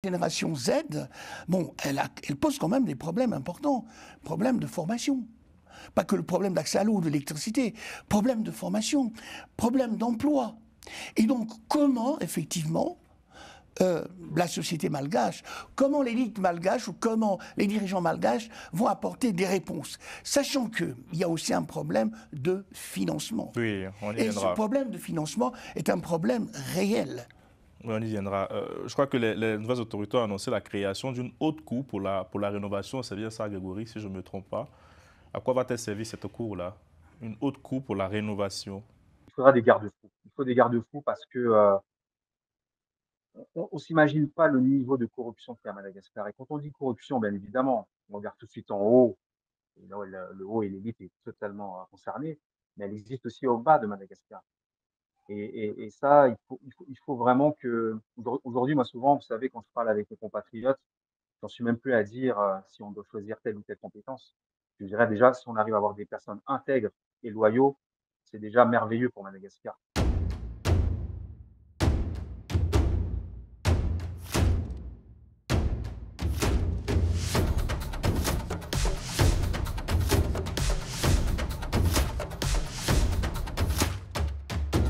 génération Z, bon, elle pose quand même des problèmes importants. Problèmes de formation. Pas que le problème d'accès à l'eau ou de l'électricité. Problème de formation. Problème d'emploi. Et donc, comment, effectivement, la société malgache, comment l'élite malgache ou comment les dirigeants malgaches vont apporter des réponses, sachant qu'il y a aussi un problème de financement. Oui, on y Et ce viendra. problème de financement est un problème réel. Oui, on y viendra. Je crois que les nouvelles autorités ont annoncé la création d'une haute cour pour la rénovation. C'est bien ça, Grégory, si je ne me trompe pas. À quoi va-t-elle servir cette cour-là? Une haute cour pour la rénovation. Il faudra des garde-fous. Il faut des garde-fous parce que on ne s'imagine pas le niveau de corruption qu'il y a à Madagascar. Et quand on dit corruption, bien évidemment, on regarde tout de suite en haut. Et là, le haut et l'élite est totalement concerné, mais elle existe aussi au bas de Madagascar. Et ça, il faut vraiment que. Aujourd'hui, moi, souvent, vous savez, quand je parle avec mes compatriotes, j'en suis même plus à dire si on doit choisir telle ou telle compétence. Je dirais déjà, si on arrive à avoir des personnes intègres et loyaux, c'est déjà merveilleux pour Madagascar.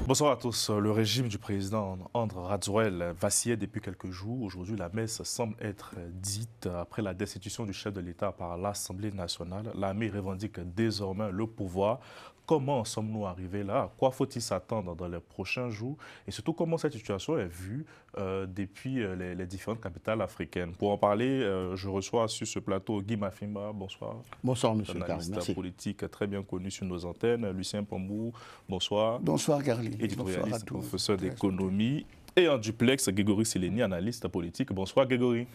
Bonsoir à tous. Le régime du président André Radzouel vacillait depuis quelques jours. Aujourd'hui, la messe semble être dite après la destitution du chef de l'État par l'Assemblée nationale. L'armée revendique désormais le pouvoir. Comment sommes-nous arrivés là? À quoi faut-il s'attendre dans les prochains jours? Et surtout, comment cette situation est vue depuis les différentes capitales africaines? Pour en parler, je reçois sur ce plateau Guy Mafimba. Bonsoir. Bonsoir, monsieur Karim. Journaliste Merci. politique très bien connu sur nos antennes. Lucien Pambou, bonsoir. Bonsoir, Garli. Éditorialiste, professeur d'économie. Et en duplex, Grégory Sileni, analyste politique. Bonsoir, Grégory.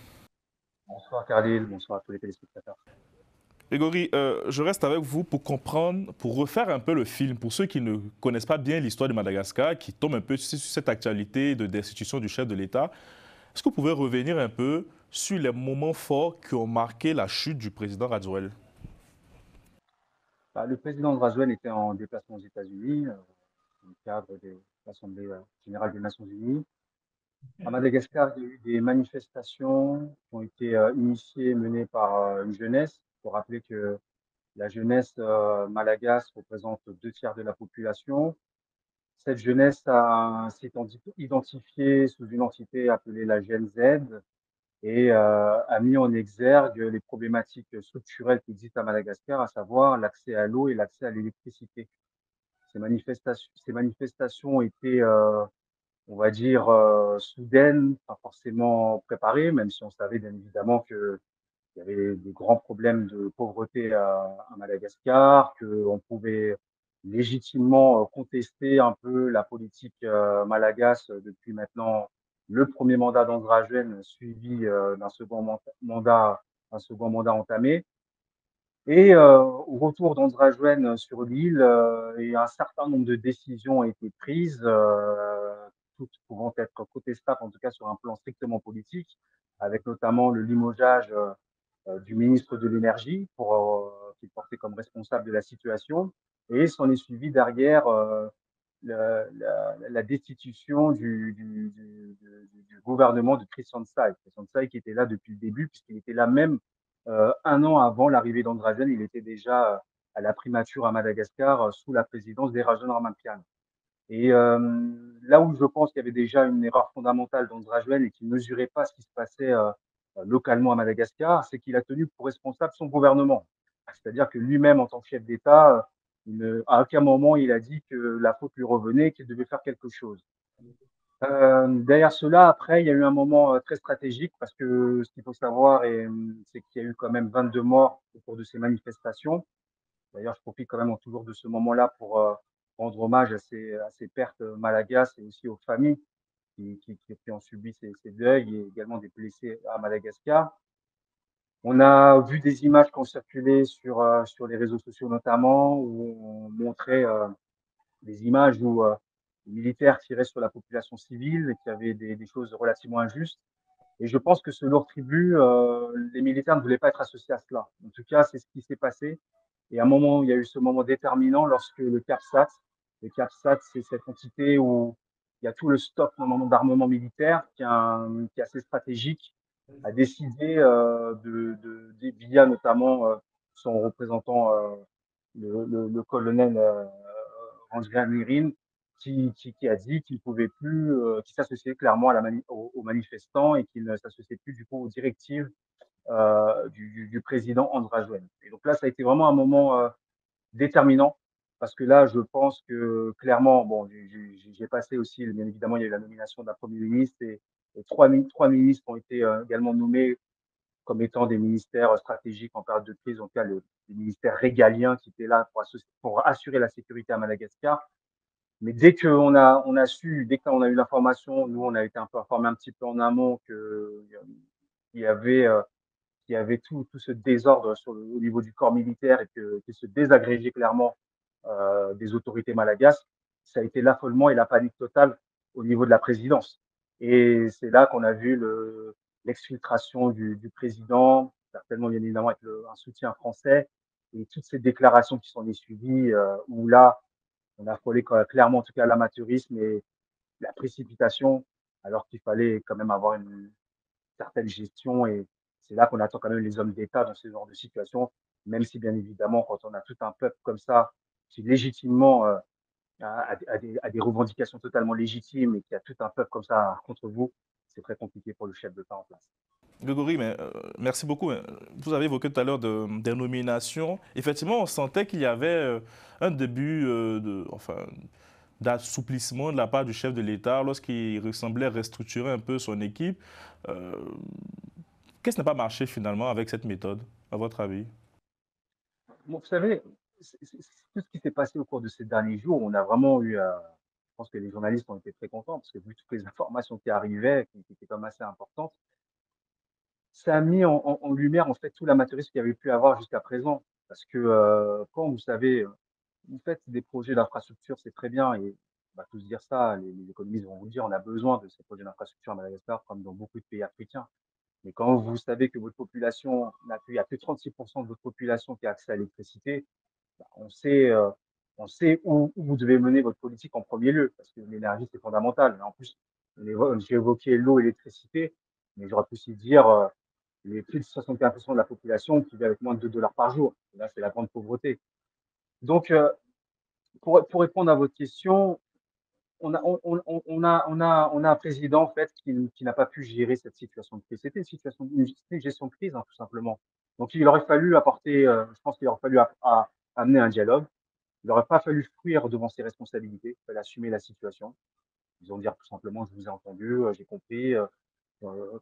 Bonsoir, Khalil. Bonsoir à tous les téléspectateurs. Grégory, je reste avec vous pour comprendre, pour refaire un peu le film, pour ceux qui ne connaissent pas bien l'histoire de Madagascar, qui tombent un peu sur cette actualité de destitution du chef de l'État. Est-ce que vous pouvez revenir un peu sur les moments forts qui ont marqué la chute du président Radzouel? Le président Radzouel était en déplacement aux États-Unis, dans le cadre de l'Assemblée générale des Nations Unies. À Madagascar, il y a eu des manifestations qui ont été initiées, menées par une jeunesse. Il faut rappeler que la jeunesse malagasy représente 2 tiers de la population. Cette jeunesse s'est identifiée sous une entité appelée la Gen Z et a mis en exergue les problématiques structurelles qui existent à Madagascar, à savoir l'accès à l'eau et l'accès à l'électricité. Ces manifestations étaient, on va dire, soudaines, pas forcément préparées, même si on savait bien évidemment qu'il y avait des grands problèmes de pauvreté à Madagascar, qu'on pouvait légitimement contester un peu la politique malgache depuis maintenant le premier mandat d'André Rajoelina, suivi d'un second mandat entamé. Et au retour d'André Rajoelina sur l'île, un certain nombre de décisions ont été prises, toutes pouvant être contestables, en tout cas sur un plan strictement politique, avec notamment le limogeage du ministre de l'Énergie qui est porté comme responsable de la situation. Et s'en est suivi derrière la destitution du gouvernement de Christian Tsai. Christian Tsai qui était là depuis le début, puisqu'il était là même un an avant l'arrivée d'Andragen. Il était déjà à la primature à Madagascar sous la présidence d'Erajan Ramampian. Et là où je pense qu'il y avait déjà une erreur fondamentale d'Andragen et qu'il ne mesurait pas ce qui se passait localement à Madagascar, c'est qu'il a tenu pour responsable son gouvernement. C'est-à-dire que lui-même, en tant que chef d'État, à aucun moment il a dit que la faute lui revenait, qu'il devait faire quelque chose. Derrière cela, après, il y a eu un moment très stratégique parce que ce qu'il faut savoir, c'est qu'il y a eu quand même 22 morts au cours de ces manifestations. D'ailleurs, je profite quand même toujours de ce moment-là pour rendre hommage à ces pertes malagasy et aussi aux familles qui ont subi ces deuils et également des blessés à Madagascar. On a vu des images qui ont circulé sur les réseaux sociaux notamment, où on montrait des images où les militaires tiraient sur la population civile et qu'il y avait des choses relativement injustes. Et je pense que ce lourd tribut, les militaires ne voulaient pas être associés à cela. En tout cas, c'est ce qui s'est passé. Et à un moment, il y a eu ce moment déterminant lorsque le CAPSAT, c'est cette entité où il y a tout le stock normalement d'armement militaire qui est assez stratégique a décidé via notamment son représentant, le colonel Angela Mirin, qui a dit qu'il pouvait plus, qu'il s'associait clairement à aux manifestants et qu'il ne s'associait plus du coup aux directives du président Andrajoen. Et donc là, ça a été vraiment un moment déterminant parce que là, je pense que clairement, bon, j'ai passé aussi, bien évidemment, il y a eu la nomination d'un Premier ministre et trois ministres ont été également nommés comme étant des ministères stratégiques en période de crise, en tout cas les ministères régaliens qui étaient là pour assurer la sécurité à Madagascar. Mais dès qu'on a eu l'information, nous, on a été un peu informés un petit peu en amont qu'il y avait, tout ce désordre au niveau du corps militaire et que se désagréger clairement des autorités malagasques, ça a été l'affolement et la panique totale au niveau de la présidence. Et c'est là qu'on a vu l'exfiltration du président, certainement bien évidemment avec un soutien français, et toutes ces déclarations qui sont suivies, où là, on a frôlé clairement en tout cas l'amateurisme et la précipitation, alors qu'il fallait quand même avoir une certaine gestion. Et c'est là qu'on attend quand même les hommes d'État dans ce genre de situation, même si bien évidemment, quand on a tout un peuple comme ça, qui légitimement a des revendications totalement légitimes et qui a tout un peuple comme ça contre vous, c'est très compliqué pour le chef d'État en place. Grégory, merci beaucoup. Vous avez évoqué tout à l'heure des nominations. Effectivement, on sentait qu'il y avait un début d'assouplissement de la part du chef de l'État lorsqu'il semblait restructurer un peu son équipe. Euh, Qu'est-ce qui n'a pas marché finalement avec cette méthode, à votre avis? Bon, vous savez, tout ce qui s'est passé au cours de ces derniers jours, on a vraiment eu, je pense que les journalistes ont été très contents parce que vu toutes les informations qui arrivaient, qui étaient quand même assez importantes, ça a mis en lumière en fait tout l'amateurisme qu'il y avait pu avoir jusqu'à présent. Parce que quand vous savez, vous faites des projets d'infrastructure, c'est très bien et on va tous dire ça, les économistes vont vous le dire, on a besoin de ces projets d'infrastructure à Madagascar comme dans beaucoup de pays africains. Mais quand vous savez que votre population, il n'y a que 36% de votre population qui a accès à l'électricité, bah, on sait où vous devez mener votre politique en premier lieu, parce que l'énergie, c'est fondamental. Mais en plus, j'ai évoqué l'eau et l'électricité, mais j'aurais pu aussi dire les plus de 75% de la population qui vit avec moins de 2 dollars par jour. Et là, c'est la grande pauvreté. Donc, pour répondre à votre question, on a un président en fait qui n'a pas pu gérer cette situation de crise. C'était une gestion de crise, hein, tout simplement. Donc, il aurait fallu apporter, je pense qu'il aurait fallu amener un dialogue. Il n'aurait pas fallu fuir devant ses responsabilités. Il fallait assumer la situation. Ils ont dire tout simplement, je vous ai entendu, j'ai compris.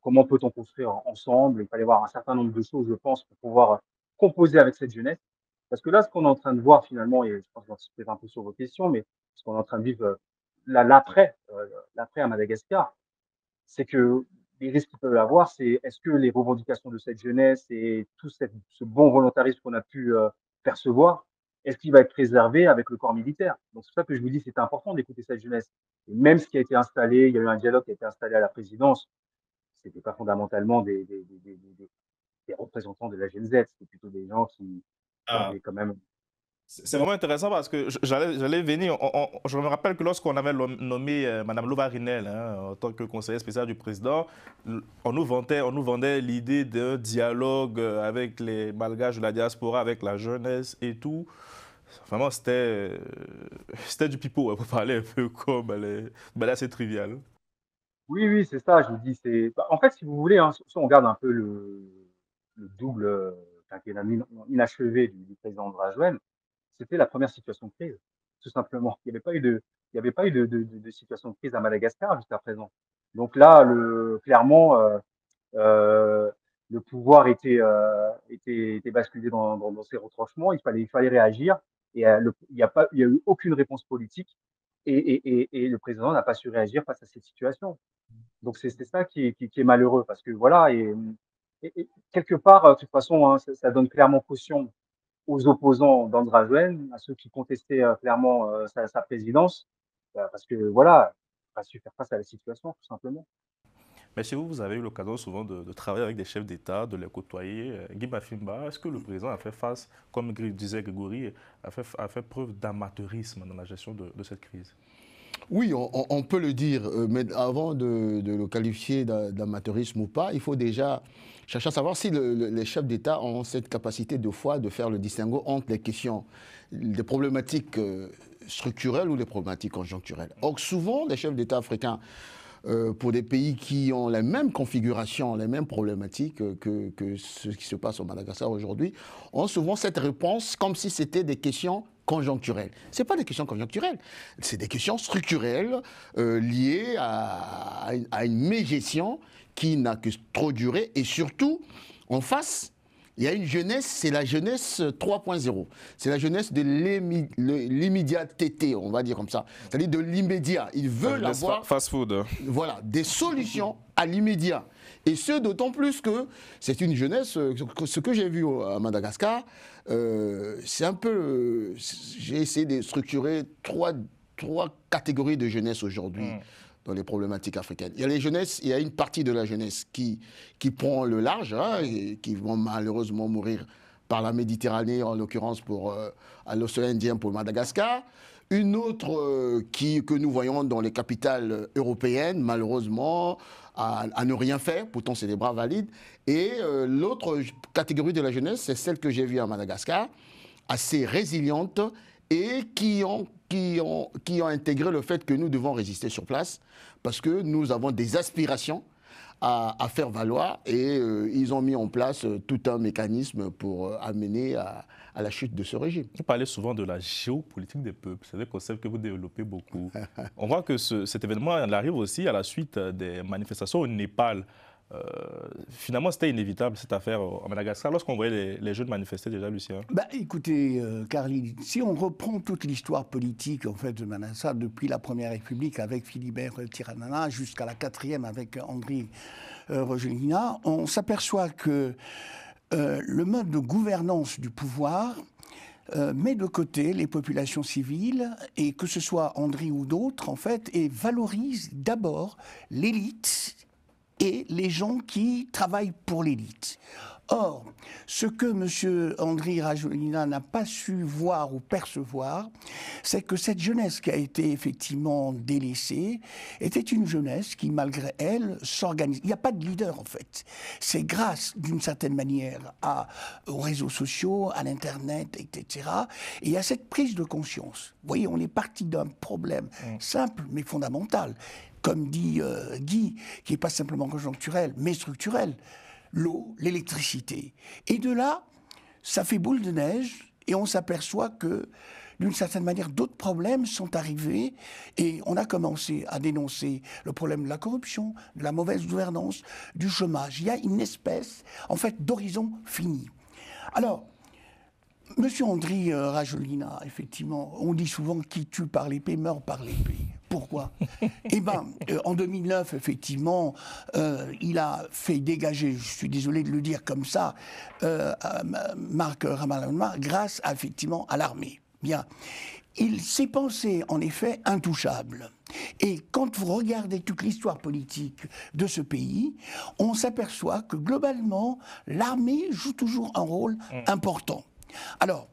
Comment peut-on construire ensemble? Il fallait voir un certain nombre de choses, je pense, pour pouvoir composer avec cette jeunesse. Parce que là, ce qu'on est en train de voir finalement, et je pense que j'anticipe un peu sur vos questions, mais ce qu'on est en train de vivre l'après à Madagascar, c'est que les risques qu'ils peuvent avoir, c'est est-ce que les revendications de cette jeunesse et tout ce bon volontarisme qu'on a pu percevoir, est-ce qu'il va être préservé avec le corps militaire? Donc c'est pour ça que je vous dis c'est important d'écouter cette jeunesse. Et même ce qui a été installé, il y a eu un dialogue qui a été installé à la présidence, c'était pas fondamentalement des représentants de la Gen Z, c'était plutôt des gens qui avaient quand même. C'est vraiment intéressant parce que j'allais venir. Je me rappelle que lorsqu'on avait nommé Mme Lovarinel en tant que conseillère spéciale du président, on nous vendait l'idée d'un dialogue avec les Malgaches de la diaspora, avec la jeunesse et tout. Vraiment, c'était du pipeau, pour parler un peu comme elle est assez triviale. Oui, oui, c'est ça, je vous dis, en fait, si vous voulez, hein, si on regarde un peu le double quinquennat inachevé du président Drajouen, c'était la première situation de crise, tout simplement. Il n'y avait pas eu de situation de crise à Madagascar jusqu'à présent. Donc là, clairement, euh, le pouvoir était basculé dans ses retranchements. Il fallait réagir. Et il y a eu aucune réponse politique. Et le président n'a pas su réagir face à cette situation. Donc c'est ça qui est malheureux parce que voilà. Et quelque part, de toute façon, hein, ça donne clairement caution aux opposants d'Andrajouen, à ceux qui contestaient clairement sa présidence, parce que voilà, il n'a pas su faire face à la situation, tout simplement. Mais chez vous, vous avez eu l'occasion souvent de travailler avec des chefs d'État, de les côtoyer. Guy Mafimba, est-ce que le président a fait face, comme disait Grégory, a fait preuve d'amateurisme dans la gestion de cette crise? Oui, on peut le dire, mais avant de le qualifier d'amateurisme ou pas, il faut déjà chercher à savoir si les chefs d'État ont cette capacité de foi de faire le distinguo entre les questions, des problématiques structurelles ou des problématiques conjoncturelles. Or, souvent, les chefs d'État africains, pour des pays qui ont les mêmes configurations, les mêmes problématiques que ce qui se passe au Madagascar aujourd'hui, ont souvent cette réponse comme si c'était des questions conjoncturelles. Ce n'est pas des questions conjoncturelles, c'est des questions structurelles liées à une mégestion qui n'a que trop duré et surtout, en face, il y a une jeunesse, c'est la jeunesse 3.0. C'est la jeunesse de l'immédiateté, on va dire comme ça. C'est-à-dire de l'immédiat. Ils veulent avoir fast food. Voilà, des solutions à l'immédiat. Et ce, d'autant plus que c'est une jeunesse, ce que j'ai vu à Madagascar, c'est un peu... J'ai essayé de structurer trois catégories de jeunesse aujourd'hui. Dans les problématiques africaines. Il y a les jeunesses, il y a une partie de la jeunesse qui prend le large, hein, et qui vont malheureusement mourir par la Méditerranée, en l'occurrence à l'océan Indien pour Madagascar. Une autre que nous voyons dans les capitales européennes, malheureusement, à ne rien faire, pourtant c'est des bras valides. Et l'autre catégorie de la jeunesse, c'est celle que j'ai vue à Madagascar, assez résiliente et qui ont intégré le fait que nous devons résister sur place parce que nous avons des aspirations à faire valoir et ils ont mis en place tout un mécanisme pour amener à la chute de ce régime. Vous parlez souvent de la géopolitique des peuples, c'est un concept que vous développez beaucoup. On voit que cet événement arrive aussi à la suite des manifestations au Népal. Finalement, c'était inévitable cette affaire à Madagascar lorsqu'on voyait les jeunes manifester déjà, Lucien. Écoutez, Carly, si on reprend toute l'histoire politique en fait de Madagascar depuis la Première République avec Philibert Tsiranana jusqu'à la 4e avec Andry Rajoelina, on s'aperçoit que le mode de gouvernance du pouvoir met de côté les populations civiles et que ce soit Andry ou d'autres en fait et valorise d'abord l'élite et les gens qui travaillent pour l'élite. Or, ce que M. Andry Rajoelina n'a pas su voir ou percevoir, c'est que cette jeunesse qui a été effectivement délaissée était une jeunesse qui, malgré elle, s'organise. Il n'y a pas de leader, en fait. C'est grâce, d'une certaine manière, aux réseaux sociaux, à l'Internet, etc. Et il y a cette prise de conscience. Vous voyez, on est parti d'un problème simple, mais fondamental. Comme dit Guy, qui n'est pas simplement conjoncturel, mais structurel. L'eau, l'électricité. Et de là, ça fait boule de neige et on s'aperçoit que, d'une certaine manière, d'autres problèmes sont arrivés et on a commencé à dénoncer le problème de la corruption, de la mauvaise gouvernance, du chômage. Il y a une espèce, en fait, d'horizon fini. Alors, Monsieur Andry Rajoelina, effectivement, on dit souvent qui tue par l'épée meurt par l'épée. Pourquoi? Eh bien, en 2009, effectivement, il a fait dégager, je suis désolé de le dire comme ça, Marc Ramalama grâce effectivement à l'armée. Bien. Il s'est pensé, en effet, intouchable. Et quand vous regardez toute l'histoire politique de ce pays, on s'aperçoit que, globalement, l'armée joue toujours un rôle important. Alors,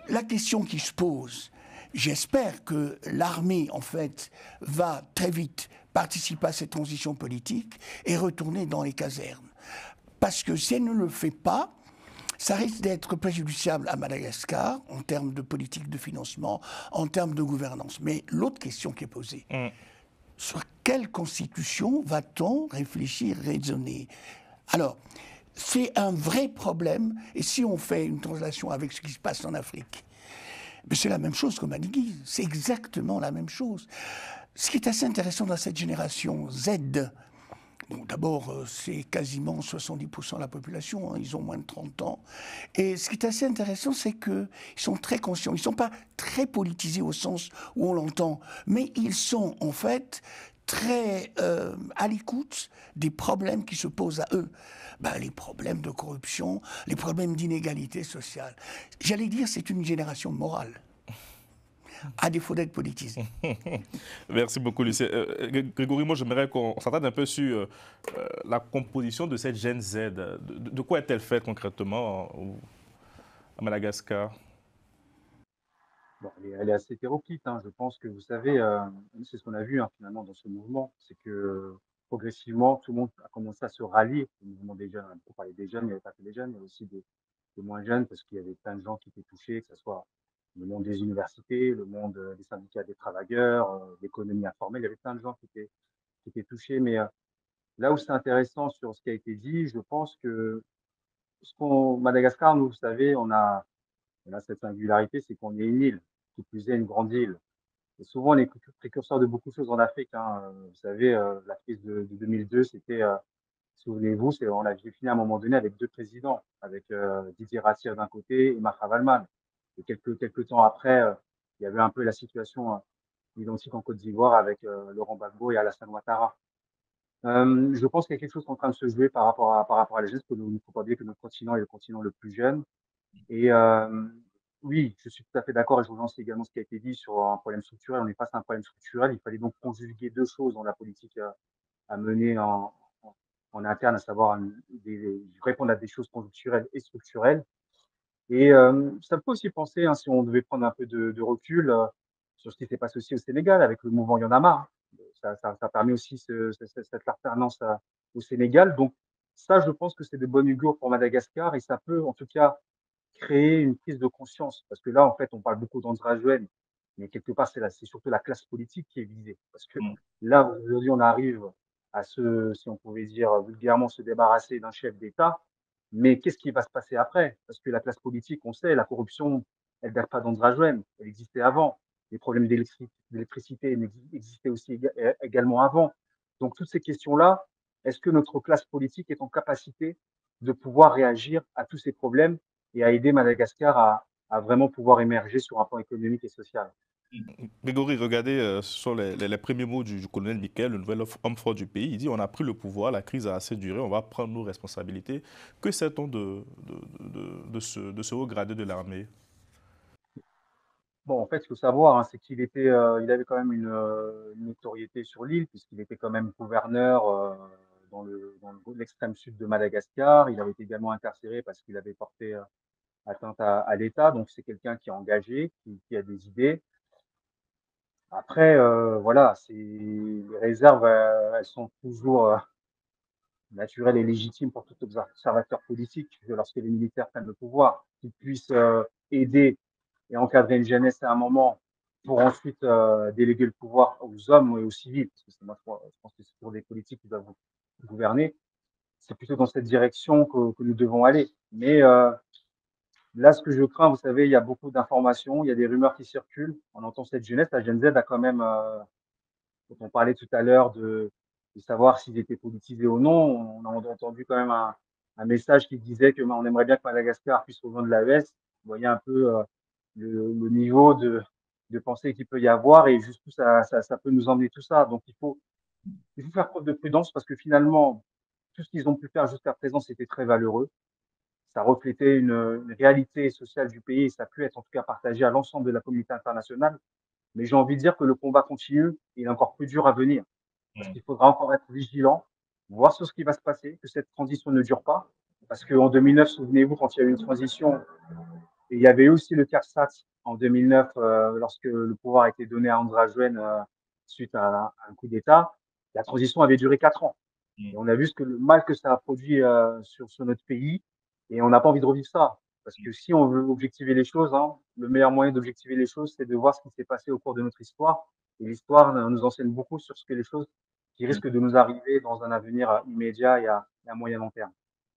la question qui se pose, j'espère que l'armée, en fait, va très vite participer à cette transition politique et retourner dans les casernes. Parce que si elle ne le fait pas, ça risque d'être préjudiciable à Madagascar en termes de politique de financement, en termes de gouvernance. Mais l'autre question qui est posée, sur quelle constitution va-t-on réfléchir, raisonner? Alors, c'est un vrai problème, et si on fait une translation avec ce qui se passe en Afrique, c'est la même chose comme Guy, c'est exactement la même chose. Ce qui est assez intéressant dans cette génération Z, bon, d'abord, c'est quasiment 70% de la population, hein, ils ont moins de 30 ans. Et ce qui est assez intéressant, c'est qu'ils sont très conscients. Ils ne sont pas très politisés au sens où on l'entend, mais ils sont en fait très à l'écoute des problèmes qui se posent à eux. Les problèmes de corruption, les problèmes d'inégalité sociale. J'allais dire, c'est une génération morale, à défaut d'être politisée. Merci beaucoup, Lucien. Grégory, moi, j'aimerais qu'on s'attarde un peu sur la composition de cette Gen Z. De quoi est-elle faite concrètement à Madagascar? Bon, elle est assez hétéroclite, hein. Je pense que vous savez, c'est ce qu'on a vu, hein, finalement dans ce mouvement, c'est que progressivement, tout le monde a commencé à se rallier. Le mouvement des jeunes, on parlait des jeunes, il n'y avait pas que des jeunes, il y avait aussi des moins jeunes, parce qu'il y avait plein de gens qui étaient touchés, que ce soit le monde des universités, le monde des syndicats des travailleurs, l'économie informelle, il y avait plein de gens qui étaient touchés. Mais là où c'est intéressant sur ce qui a été dit, je pense que Madagascar, nous, vous savez, on a cette singularité, c'est qu'on est une île, qui plus est une grande île. Et souvent, on est précurseur de beaucoup de choses en Afrique, hein. Vous savez, la crise de 2002, c'était, souvenez-vous, on a fini à un moment donné avec deux présidents, avec Didier Rassière d'un côté et Marc Ravalman. Et quelques temps après, il y avait un peu la situation identique en Côte d'Ivoire avec Laurent Gbagbo et Alassane Ouattara. Je pense qu'il y a quelque chose qui est en train de se jouer par rapport à la jeunesse, parce qu'il ne faut pas oublier que notre continent est le continent le plus jeune. Et oui, je suis tout à fait d'accord et je rejoins également ce qui a été dit sur un problème structurel. On est face à un problème structurel. Il fallait donc conjuguer deux choses dans la politique à mener en interne, à savoir répondre à des choses conjoncturelles et structurelles. Et ça peut aussi penser, hein, si on devait prendre un peu de recul sur ce qui s'est passé aussi au Sénégal avec le mouvement Y en a marre. Ça permet aussi cette alternance au Sénégal. Donc ça, je pense que c'est de bon augure pour Madagascar et ça peut en tout cas créer une prise de conscience. Parce que là, en fait, on parle beaucoup d'André Azoulay, mais quelque part, c'est surtout la classe politique qui est visée. Parce que là, aujourd'hui, on arrive à si on pouvait dire vulgairement, se débarrasser d'un chef d'État. Mais qu'est-ce qui va se passer après? Parce que la classe politique, on sait, la corruption, elle date pas d'André Azoulay, elle existait avant. Les problèmes d'électricité existaient aussi également avant. Donc, toutes ces questions-là, est-ce que notre classe politique est en capacité de pouvoir réagir à tous ces problèmes et à aider Madagascar à vraiment pouvoir émerger sur un plan économique et social? Grégory, regardez, ce sont les premiers mots du colonel Michael, le nouvel homme fort du pays. Il dit, on a pris le pouvoir, la crise a assez duré, on va prendre nos responsabilités. Que sait-on de ce haut gradé de l'armée? Bon, en fait, il faut savoir, hein, c'est il avait quand même une notoriété sur l'île, puisqu'il était quand même gouverneur dans l'extrême sud de Madagascar. Il avait été également incarcéré parce qu'il avait porté atteinte à l'État. Donc, c'est quelqu'un qui est engagé, qui a des idées. Après, voilà, les réserves, elles sont toujours naturelles et légitimes pour tout observateur politique lorsque les militaires prennent le pouvoir, qu'ils puissent aider et encadrer une jeunesse à un moment pour ensuite déléguer le pouvoir aux hommes et aux civils, parce que je pense que c'est pour des politiques qui doivent gouverner. C'est plutôt dans cette direction que nous devons aller. Mais là, ce que je crains, vous savez, il y a beaucoup d'informations, il y a des rumeurs qui circulent. On entend cette jeunesse, la Gen Z a quand même, quand on parlait tout à l'heure de savoir s'ils étaient politisés ou non, on a entendu quand même un message qui disait que on aimerait bien que Madagascar puisse rejoindre l'AES. Vous voyez un peu le niveau de pensée qu'il peut y avoir et jusqu'où ça peut nous emmener tout ça. Donc il faut faire preuve de prudence parce que finalement, tout ce qu'ils ont pu faire jusqu'à présent, c'était très valeureux. Ça reflétait une réalité sociale du pays et ça a pu être en tout cas partagé à l'ensemble de la communauté internationale. Mais j'ai envie de dire que le combat continue et il est encore plus dur à venir. Parce qu'il faudra encore être vigilant, voir sur ce qui va se passer, que cette transition ne dure pas. Parce qu'en 2009, souvenez-vous, quand il y a eu une transition, et il y avait aussi le CARSAT en 2009, lorsque le pouvoir a été donné à André Azoulay suite à un coup d'État, la transition avait duré 4 ans. Et on a vu le mal que ça a produit sur notre pays, et on n'a pas envie de revivre ça. Parce que si on veut objectiver les choses, hein, le meilleur moyen d'objectiver les choses, c'est de voir ce qui s'est passé au cours de notre histoire. Et l'histoire nous enseigne beaucoup sur ce que les choses qui risquent de nous arriver dans un avenir immédiat et à moyen long terme.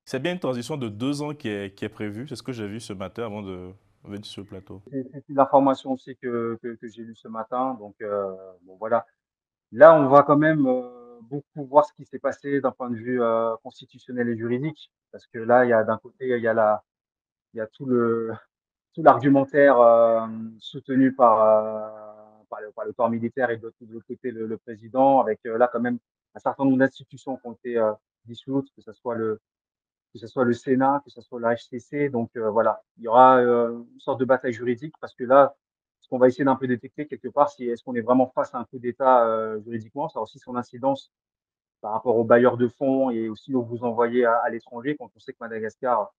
C'est bien une transition de 2 ans qui est prévue. C'est ce que j'ai vu ce matin avant de venir sur le plateau. C'est une information aussi que j'ai lue ce matin. Donc, bon, voilà. Là, on va quand même beaucoup voir ce qui s'est passé d'un point de vue constitutionnel et juridique. Parce que là, d'un côté, il y a tout l'argumentaire soutenu par le corps militaire et de l'autre côté, le président, avec là quand même un certain nombre d'institutions qui ont été dissoutes, que ce soit le Sénat, que ce soit la HCC. Donc voilà, il y aura une sorte de bataille juridique parce que là, ce qu'on va essayer d'un peu détecter quelque part, c'est est-ce qu'on est vraiment face à un coup d'État juridiquement. Ça a aussi son incidence par rapport aux bailleurs de fonds et aussi où vous envoyez à l'étranger quand on sait que Madagascar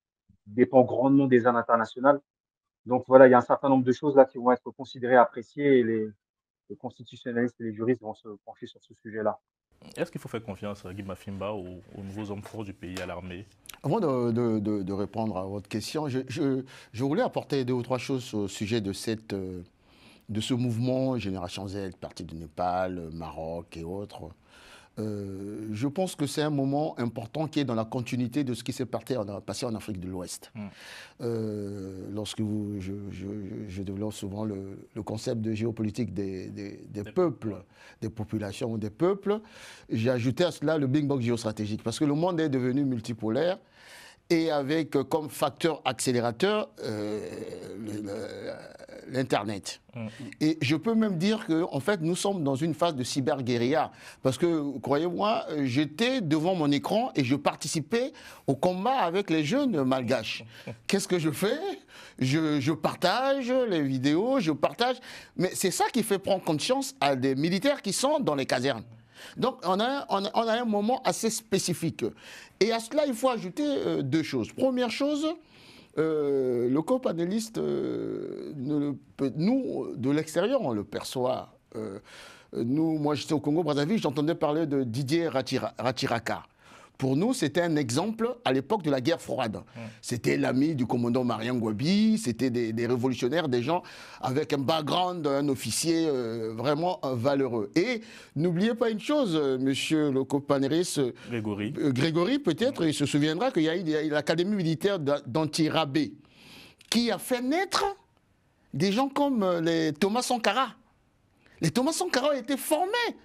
dépend grandement des aides internationales. Donc voilà, il y a un certain nombre de choses là qui vont être considérées, appréciées, et les constitutionnalistes et les juristes vont se pencher sur ce sujet-là. Est-ce qu'il faut faire confiance à Guy Mafimba, aux nouveaux hommes forts du pays, à l'armée? Avant de répondre à votre question, je voulais apporter deux ou trois choses au sujet de ce mouvement Génération Z, parti du Népal, Maroc et autres. Je pense que c'est un moment important qui est dans la continuité de ce qui s'est passé en Afrique de l'Ouest. Lorsque je développe souvent le concept de géopolitique des peuples, des populations ou des peuples, j'ai ajouté à cela le Big Bang géostratégique, parce que le monde est devenu multipolaire et avec comme facteur accélérateur l'Internet. Et je peux même dire que, en fait, nous sommes dans une phase de cyberguérilla. Parce que, croyez-moi, j'étais devant mon écran et je participais au combat avec les jeunes malgaches. Qu'est-ce que je fais? Je partage les vidéos, je partage. Mais c'est ça qui fait prendre conscience à des militaires qui sont dans les casernes. Donc, on a un moment assez spécifique. Et à cela, il faut ajouter deux choses. Première chose, le co-panéliste, nous, de l'extérieur, on le perçoit. Moi, j'étais au Congo-Brazzaville, j'entendais parler de Didier Ratiraka. Pour nous, c'était un exemple à l'époque de la guerre froide. C'était l'ami du commandant Marian Ngouabi, c'était des révolutionnaires, des gens avec un background, un officier vraiment valeureux. Et n'oubliez pas une chose, monsieur le copanéris, Grégory peut-être, il se souviendra qu'il y a eu l'académie militaire d'Antirabé qui a fait naître des gens comme les Thomas Sankara. Les Thomas Sankara ont été formés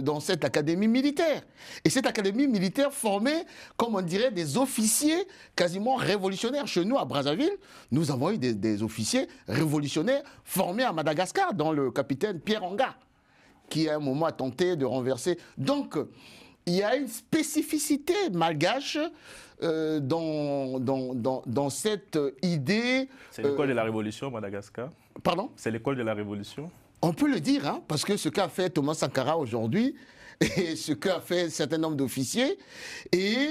dans cette académie militaire. Et cette académie militaire formait, comme on dirait, des officiers quasiment révolutionnaires. Chez nous, à Brazzaville, nous avons eu des officiers révolutionnaires formés à Madagascar, dont le capitaine Pierre Anga, qui à un moment a tenté de renverser. Donc, il y a une spécificité malgache dans cette idée. C'est l'école de la Révolution, Madagascar? Pardon? C'est l'école de la Révolution? On peut le dire, hein, parce que ce qu'a fait Thomas Sankara aujourd'hui, et ce qu'a fait un certain nombre d'officiers, et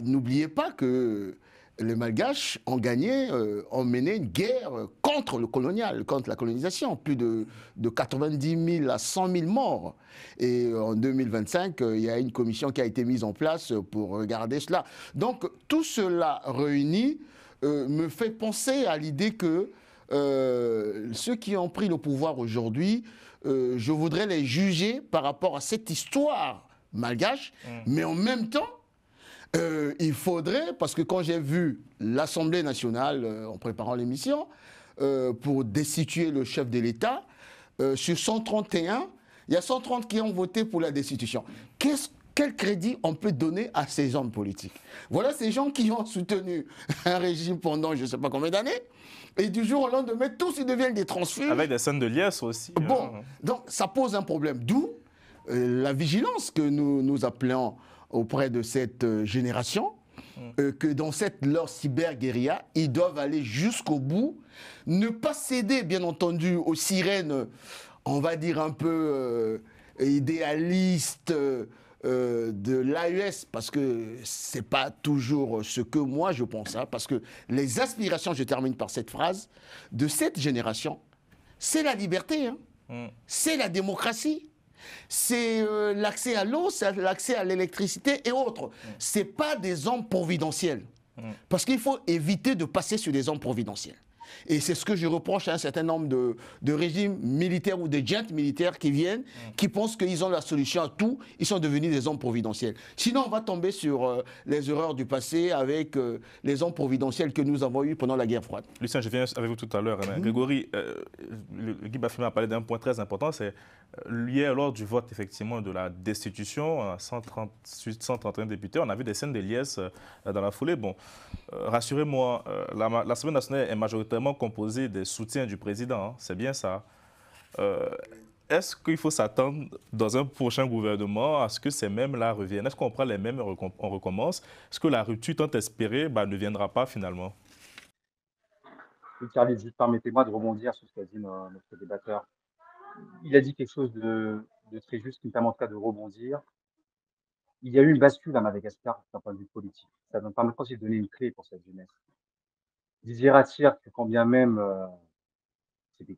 n'oubliez pas que les Malgaches ont mené une guerre contre le colonial, contre la colonisation, plus de 90 000 à 100 000 morts. Et en 2025, il y a une commission qui a été mise en place pour regarder cela. Donc tout cela réuni me fait penser à l'idée que ceux qui ont pris le pouvoir aujourd'hui, je voudrais les juger par rapport à cette histoire malgache, mais en même temps, il faudrait, parce que quand j'ai vu l'Assemblée nationale en préparant l'émission, pour destituer le chef de l'État, sur 131, il y a 130 qui ont voté pour la destitution. Quel crédit on peut donner à ces hommes politiques? Voilà ces gens qui ont soutenu un régime pendant je ne sais pas combien d'années, et du jour au lendemain, tous ils deviennent des transfuges. Avec des scènes de liesse aussi. Bon, donc ça pose un problème. D'où la vigilance que nous appelons auprès de cette génération, que dans leur cyber-guérilla, ils doivent aller jusqu'au bout, ne pas céder, bien entendu, aux sirènes, on va dire un peu idéalistes, de l'AES, parce que c'est pas toujours ce que moi je pense, hein, parce que les aspirations, je termine par cette phrase, de cette génération, c'est la liberté, hein, c'est la démocratie, c'est l'accès à l'eau, c'est l'accès à l'électricité et autres. C'est pas des hommes providentiels, parce qu'il faut éviter de passer sur des hommes providentiels. Et c'est ce que je reproche à un certain nombre de régimes militaires ou de jets militaires qui viennent, qui pensent qu'ils ont la solution à tout. Ils sont devenus des hommes providentiels. Sinon, on va tomber sur les erreurs du passé avec les hommes providentiels que nous avons eus pendant la guerre froide. Lucien, je viens avec vous tout à l'heure. Grégory, Guy Bafima a parlé d'un point très important, c'est hier, lors du vote effectivement de la destitution, 131 députés, on a vu des scènes de liesse dans la foulée. Bon, rassurez-moi, l'Assemblée nationale est majoritairement composée des soutiens du président, hein, c'est bien ça. Est-ce qu'il faut s'attendre dans un prochain gouvernement à ce que ces mêmes-là reviennent? Est-ce qu'on prend les mêmes et on recommence? Est-ce que la rupture tant espérée ne viendra pas finalement? Charlie, juste permettez-moi de rebondir sur ce qu'a dit notre débatteur. Il a dit quelque chose de très juste qui me permettra de rebondir. Il y a eu une bascule à Madagascar d'un point de vue politique. Ça me permettra aussi de donner une clé pour cette jeunesse. Didier Ratsier, quand bien même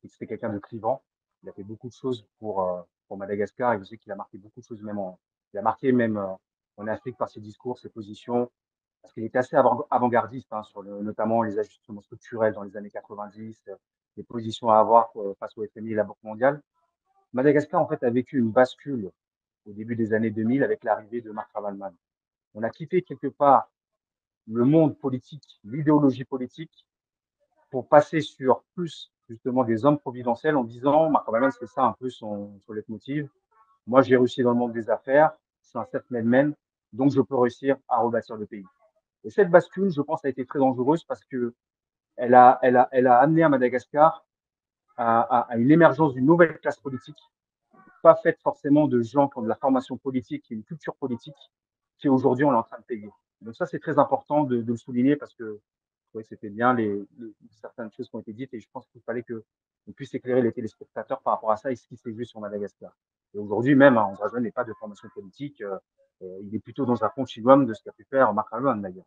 c'était quelqu'un de clivant, il a fait beaucoup de choses pour Madagascar et je sais qu'il a marqué beaucoup de choses il a marqué même en Afrique par ses discours, ses positions, parce qu'il était assez avant-gardiste hein, notamment les ajustements structurels dans les années 90, les positions à avoir face au FMI et la Banque mondiale. Madagascar, en fait, a vécu une bascule au début des années 2000 avec l'arrivée de Marc Ravalman. On a quitté quelque part le monde politique, l'idéologie politique, pour passer sur plus justement des hommes providentiels en disant, Marc Ravalman, c'est ça un peu son leitmotiv. Moi, j'ai réussi dans le monde des affaires, je suis un self-made, donc je peux réussir à rebâtir le pays. Et cette bascule, je pense, a été très dangereuse parce que elle a amené à Madagascar à une émergence d'une nouvelle classe politique, pas faite forcément de gens qui ont de la formation politique et une culture politique qui aujourd'hui on est en train de payer. Donc ça, c'est très important de le souligner parce que je trouvais que c'était bien certaines choses qui ont été dites et je pense qu'il fallait qu'on puisse éclairer les téléspectateurs par rapport à ça et ce qui s'est vu sur Madagascar. Et aujourd'hui même, hein, Andrajon n'est pas de formation politique, il est plutôt dans un continuum de ce qu'a pu faire Marc Ravalman d'ailleurs.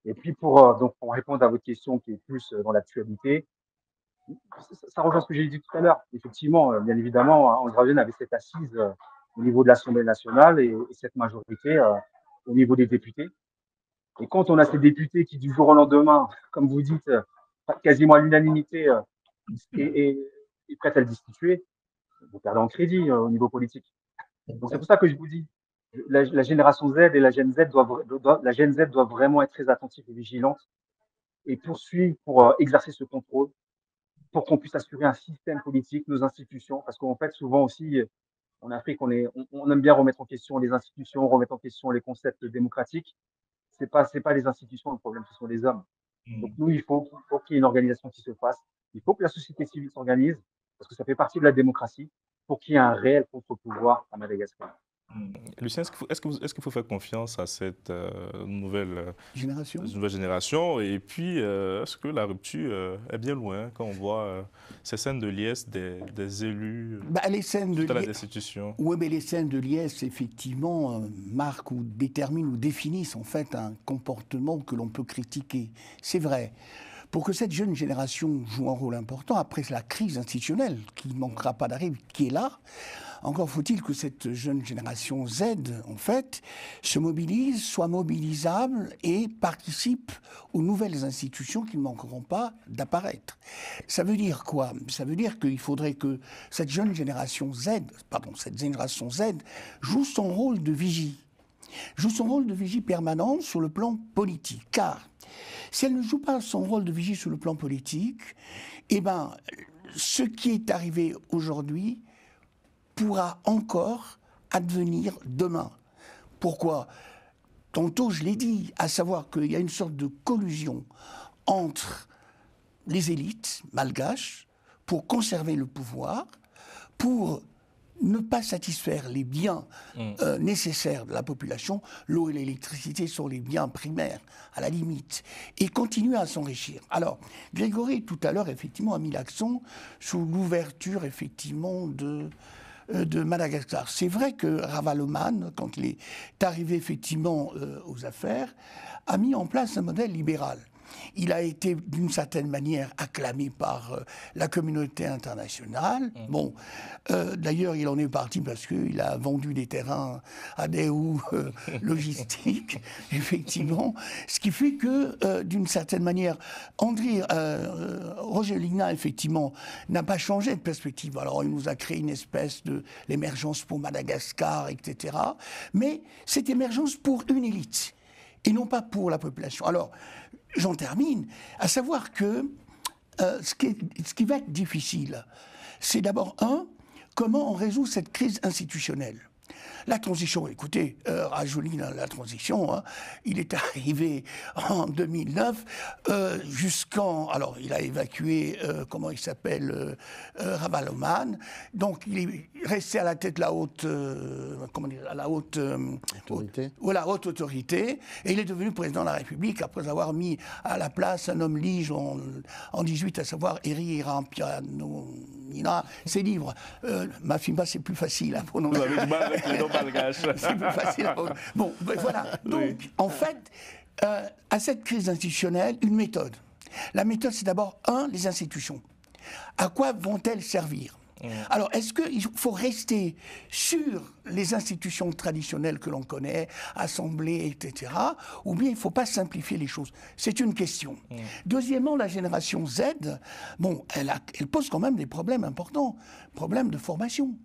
Et puis donc pour répondre à votre question qui est plus dans l'actualité, ça rejoint ce que j'ai dit tout à l'heure. Effectivement, bien évidemment, Andrajon avait cette assise au niveau de l'Assemblée nationale et cette majorité au niveau des députés. Et quand on a ces députés qui, du jour au lendemain, comme vous dites, quasiment à l'unanimité, est prête à le destituer, vous perdez en crédit au niveau politique. Donc c'est pour ça que je vous dis, la génération Z et la Gen Z doivent vraiment être très attentifs et vigilantes et poursuivre pour exercer ce contrôle, pour qu'on puisse assurer un système politique, nos institutions, parce qu'en fait, souvent aussi, en Afrique, on aime bien remettre en question les institutions, remettre en question les concepts démocratiques. C'est pas les institutions le problème, ce sont les hommes. Donc nous, il faut qu'il y ait une organisation qui se fasse. Il faut que la société civile s'organise, parce que ça fait partie de la démocratie, pour qu'il y ait un réel contre-pouvoir à Madagascar. Lucien, est-ce qu'il faut faire confiance à cette nouvelle génération et puis, est-ce que la rupture est bien loin quand on voit ces scènes de liesse des élus les scènes de à la destitution? Oui, mais les scènes de liesse, effectivement, marquent ou déterminent ou définissent en fait un comportement que l'on peut critiquer. C'est vrai. Pour que cette jeune génération joue un rôle important, après la crise institutionnelle qui ne manquera pas d'arriver, qui est là, encore faut-il que cette jeune génération Z, en fait, se mobilise, soit mobilisable et participe aux nouvelles institutions qui ne manqueront pas d'apparaître. Ça veut dire quoi? Ça veut dire qu'il faudrait que cette génération Z joue son rôle de vigie. Joue son rôle de vigie permanente sur le plan politique. Car si elle ne joue pas son rôle de vigie sur le plan politique, eh ben, ce qui est arrivé aujourd'hui pourra encore advenir demain. Pourquoi? Tantôt, je l'ai dit, à savoir qu'il y a une sorte de collusion entre les élites malgaches pour conserver le pouvoir, pour ne pas satisfaire les biens nécessaires de la population. L'eau et l'électricité sont les biens primaires, à la limite, et continuer à s'enrichir. Alors, Grégory, tout à l'heure, effectivement, a mis l'accent sur l'ouverture, effectivement, de Madagascar. C'est vrai que Ravaloman, quand il est arrivé effectivement aux affaires, a mis en place un modèle libéral. Il a été d'une certaine manière acclamé par la communauté internationale. Bon, d'ailleurs, il en est parti parce qu'il a vendu des terrains à des logistiques, effectivement. Ce qui fait que, d'une certaine manière, Roger Ligna, effectivement, n'a pas changé de perspective. Alors, il nous a créé une espèce de l'émergence pour Madagascar, etc. Mais cette émergence pour une élite et non pas pour la population. Alors, j'en termine, à savoir que ce qui va être difficile, c'est d'abord, comment on résout cette crise institutionnelle. La transition, écoutez, Rajoelina, la transition, il est arrivé en 2009 alors il a évacué, comment il s'appelle, Ravaloman, donc il est resté à la tête de la haute, autorité. Voilà, haute autorité, et il est devenu président de la République après avoir mis à la place un homme lige en 18, à savoir Eri Rampianina. Ses livres, Mafimba, c'est plus facile à prononcer. Vous avez du mal avec les noms malgaches. C'est plus facile à prononcer. Bon, ben voilà. Donc, en fait, à cette crise institutionnelle, une méthode. La méthode, c'est d'abord, les institutions. À quoi vont-elles servir? Alors, est-ce qu'il faut rester sur les institutions traditionnelles que l'on connaît, assemblées, etc., ou bien il ne faut pas simplifier les choses? C'est une question. Deuxièmement, la génération Z, bon, elle pose quand même des problèmes importants, problèmes de formation.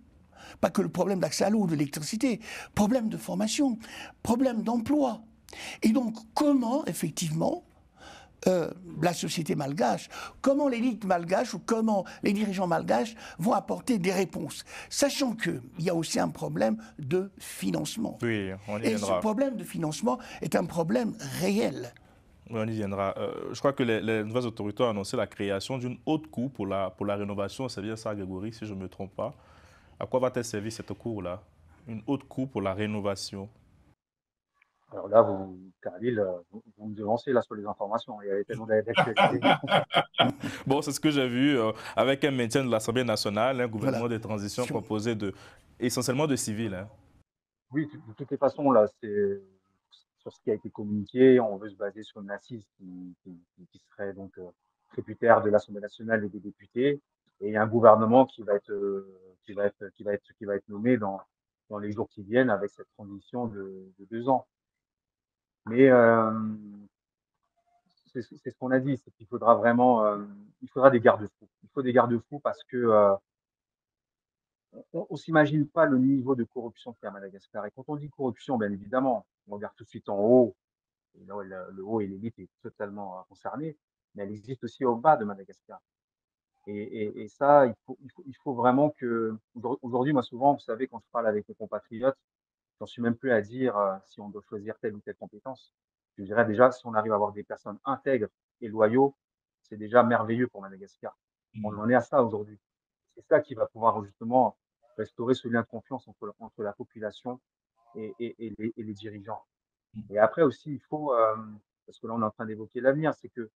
Pas que le problème d'accès à l'eau ou de l'électricité, problème de formation, problème d'emploi. Et donc, comment, effectivement, la société malgache, comment l'élite malgache ou comment les dirigeants malgaches vont apporter des réponses, sachant qu'il y a aussi un problème de financement. Oui, on y Et viendra. ce problème de financement est un problème réel. Oui, on y viendra. Je crois que les nouvelles autorités ont annoncé la création d'une haute cour pour la rénovation. C'est bien ça, Grégory, si je ne me trompe pas. À quoi va-t-elle servir cette cour-là? Une haute cour pour la rénovation. Alors là, Khalil, vous me devancez là sur les informations. Il y avait tellement d'actualités. Bon, c'est ce que j'ai vu avec un maintien de l'Assemblée nationale, un gouvernement Voilà. de transition composé essentiellement de civils. Hein. Oui, de toutes les façons, là, c'est sur ce qui a été communiqué. On veut se baser sur une assise qui serait donc tributaire de l'Assemblée nationale et des députés. Et il y a un gouvernement qui va être nommé dans les jours qui viennent avec cette transition de 2 ans. Mais c'est ce qu'on a dit, c'est qu'il faudra vraiment, il faudra des garde-fous. Il faut des garde-fous parce que on s'imagine pas le niveau de corruption qu'il y a à Madagascar. Et quand on dit corruption, bien évidemment, on regarde tout de suite en haut. Et là, le haut et l'élite est totalement concerné, mais elle existe aussi au bas de Madagascar. Et ça, il faut vraiment que aujourd'hui, moi souvent, vous savez, quand je parle avec mes compatriotes, j'en suis même plus à dire si on doit choisir telle ou telle compétence. Je dirais déjà, si on arrive à avoir des personnes intègres et loyaux, c'est déjà merveilleux pour Madagascar. On en est à ça aujourd'hui. C'est ça qui va pouvoir justement restaurer ce lien de confiance entre la population et les dirigeants. Et après aussi, il faut, parce que là on est en train d'évoquer l'avenir, c'est que